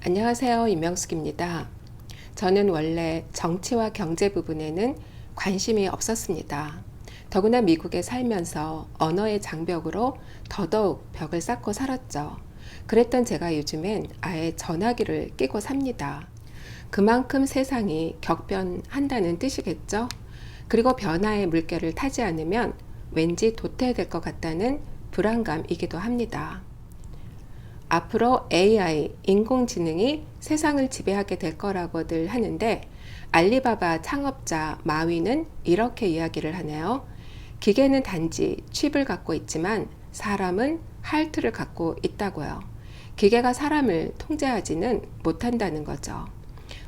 안녕하세요. 임명숙입니다. 저는 원래 정치와 경제 부분에는 관심이 없었습니다. 더구나 미국에 살면서 언어의 장벽으로 더더욱 벽을 쌓고 살았죠. 그랬던 제가 요즘엔 아예 전화기를 끼고 삽니다. 그만큼 세상이 격변한다는 뜻이겠죠? 그리고 변화의 물결을 타지 않으면 왠지 도태될 것 같다는 불안감이기도 합니다. 앞으로 AI, 인공지능이 세상을 지배하게 될 거라고들 하는데 알리바바 창업자 마위는 이렇게 이야기를 하네요. 기계는 단지 칩을 갖고 있지만 사람은 하트를 갖고 있다고요. 기계가 사람을 통제하지는 못한다는 거죠.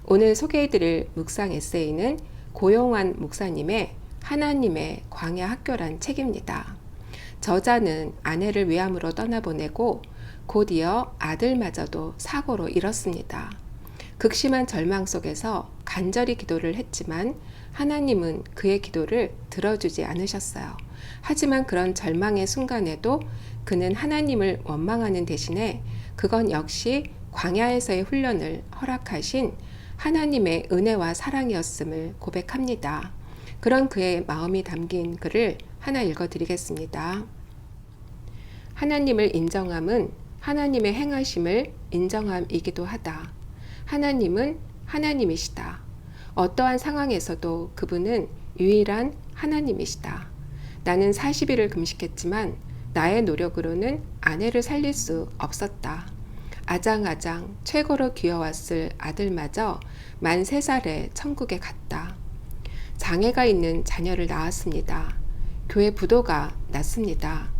오늘 소개해드릴 묵상 에세이는 고용환 목사님의 하나님의 광야 학교란 책입니다. 저자는 아내를 위암으로 떠나보내고 곧이어 아들마저도 사고로 잃었습니다. 극심한 절망 속에서 간절히 기도를 했지만 하나님은 그의 기도를 들어주지 않으셨어요. 하지만 그런 절망의 순간에도 그는 하나님을 원망하는 대신에 그건 역시 광야에서의 훈련을 허락하신 하나님의 은혜와 사랑이었음을 고백합니다. 그런 그의 마음이 담긴 글을 하나 읽어드리겠습니다. 하나님을 인정함은 하나님의 행하심을 인정함이기도 하다. 하나님은 하나님이시다. 어떠한 상황에서도 그분은 유일한 하나님이시다. 나는 40일을 금식했지만 나의 노력으로는 아내를 살릴 수 없었다. 아장아장 최고로 귀여웠을 아들마저 만 3살에 천국에 갔다. 장애가 있는 자녀를 낳았습니다. 교회 부도가 났습니다.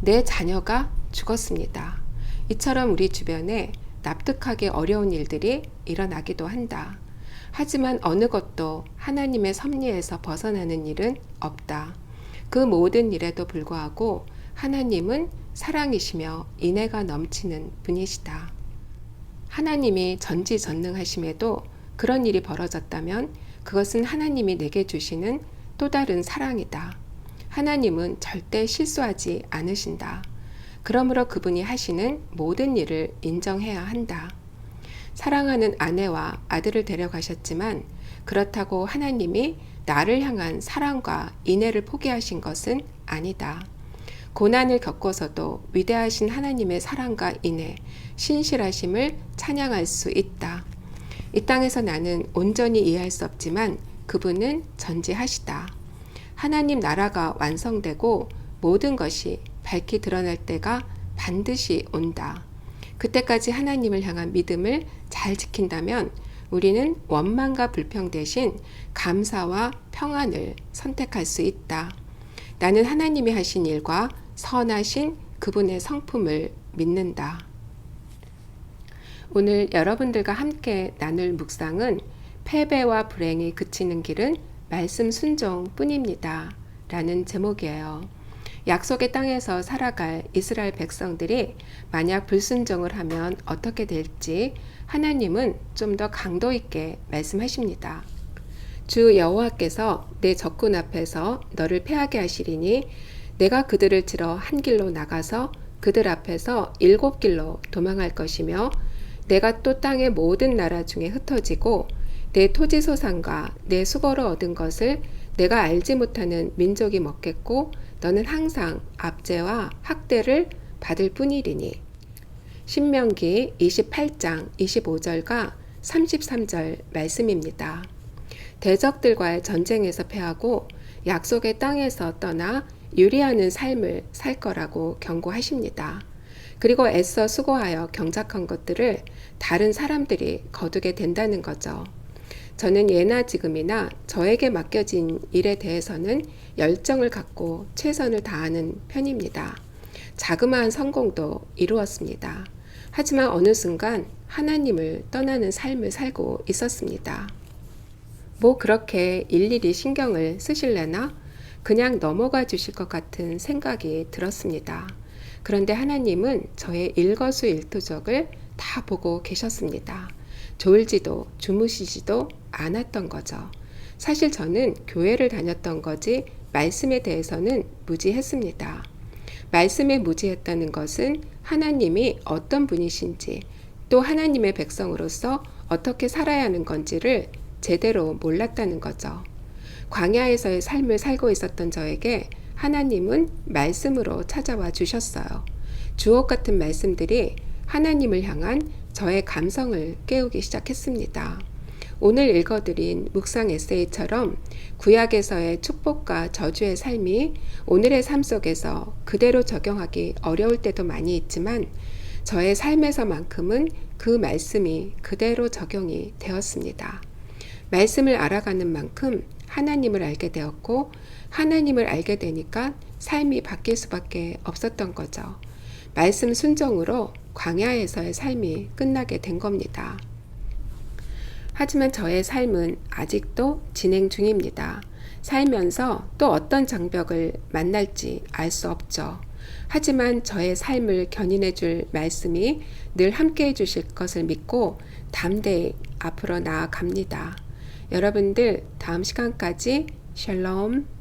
내 자녀가 죽었습니다. 이처럼 우리 주변에 납득하기 어려운 일들이 일어나기도 한다. 하지만 어느 것도 하나님의 섭리에서 벗어나는 일은 없다. 그 모든 일에도 불구하고 하나님은 사랑이시며 인애가 넘치는 분이시다. 하나님이 전지전능하심에도 그런 일이 벌어졌다면 그것은 하나님이 내게 주시는 또 다른 사랑이다. 하나님은 절대 실수하지 않으신다. 그러므로 그분이 하시는 모든 일을 인정해야 한다. 사랑하는 아내와 아들을 데려가셨지만 그렇다고 하나님이 나를 향한 사랑과 인애를 포기하신 것은 아니다. 고난을 겪어서도 위대하신 하나님의 사랑과 인애, 신실하심을 찬양할 수 있다. 이 땅에서 나는 온전히 이해할 수 없지만 그분은 전지하시다. 하나님 나라가 완성되고 모든 것이 밝히 드러날 때가 반드시 온다. 그때까지 하나님을 향한 믿음을 잘 지킨다면 우리는 원망과 불평 대신 감사와 평안을 선택할 수 있다. 나는 하나님이 하신 일과 선하신 그분의 성품을 믿는다. 오늘 여러분들과 함께 나눌 묵상은 패배와 불행이 그치는 길은 말씀 순종뿐입니다. 라는 제목이에요. 약속의 땅에서 살아갈 이스라엘 백성들이 만약 불순종을 하면 어떻게 될지 하나님은 좀 더 강도 있게 말씀하십니다. 주 여호와께서 내 적군 앞에서 너를 패하게 하시리니 내가 그들을 치러 한 길로 나가서 그들 앞에서 7길로 도망할 것이며 내가 또 땅의 모든 나라 중에 흩어지고 내 토지 소산과 내 수고로 얻은 것을 내가 알지 못하는 민족이 먹겠고 너는 항상 압제와 학대를 받을 뿐이리니. 신명기 28장 25절과 33절 말씀입니다. 대적들과의 전쟁에서 패하고 약속의 땅에서 떠나 유리하는 삶을 살 거라고 경고하십니다. 그리고 애써 수고하여 경작한 것들을 다른 사람들이 거두게 된다는 거죠. 저는 예나 지금이나 저에게 맡겨진 일에 대해서는 열정을 갖고 최선을 다하는 편입니다. 자그마한 성공도 이루었습니다. 하지만 어느 순간 하나님을 떠나는 삶을 살고 있었습니다. 뭐 그렇게 일일이 신경을 쓰실래나? 그냥 넘어가 주실 것 같은 생각이 들었습니다. 그런데 하나님은 저의 일거수일투족을 다 보고 계셨습니다. 졸지도 주무시지도 않았던 거죠. 사실 저는 교회를 다녔던 거지 말씀에 대해서는 무지했습니다. 말씀에 무지했다는 것은 하나님이 어떤 분이신지 또 하나님의 백성으로서 어떻게 살아야 하는 건지를 제대로 몰랐다는 거죠. 광야에서의 삶을 살고 있었던 저에게 하나님은 말씀으로 찾아와 주셨어요. 주옥 같은 말씀들이 하나님을 향한 저의 감성을 깨우기 시작했습니다. 오늘 읽어드린 묵상 에세이처럼 구약에서의 축복과 저주의 삶이 오늘의 삶 속에서 그대로 적용하기 어려울 때도 많이 있지만 저의 삶에서만큼은 그 말씀이 그대로 적용이 되었습니다. 말씀을 알아가는 만큼 하나님을 알게 되었고 하나님을 알게 되니까 삶이 바뀔 수밖에 없었던 거죠. 말씀 순종으로 광야에서의 삶이 끝나게 된 겁니다. 하지만 저의 삶은 아직도 진행 중입니다. 살면서 또 어떤 장벽을 만날지 알 수 없죠. 하지만 저의 삶을 견인해 줄 말씀이 늘 함께 해 주실 것을 믿고 담대히 앞으로 나아갑니다. 여러분들 다음 시간까지 샬롬.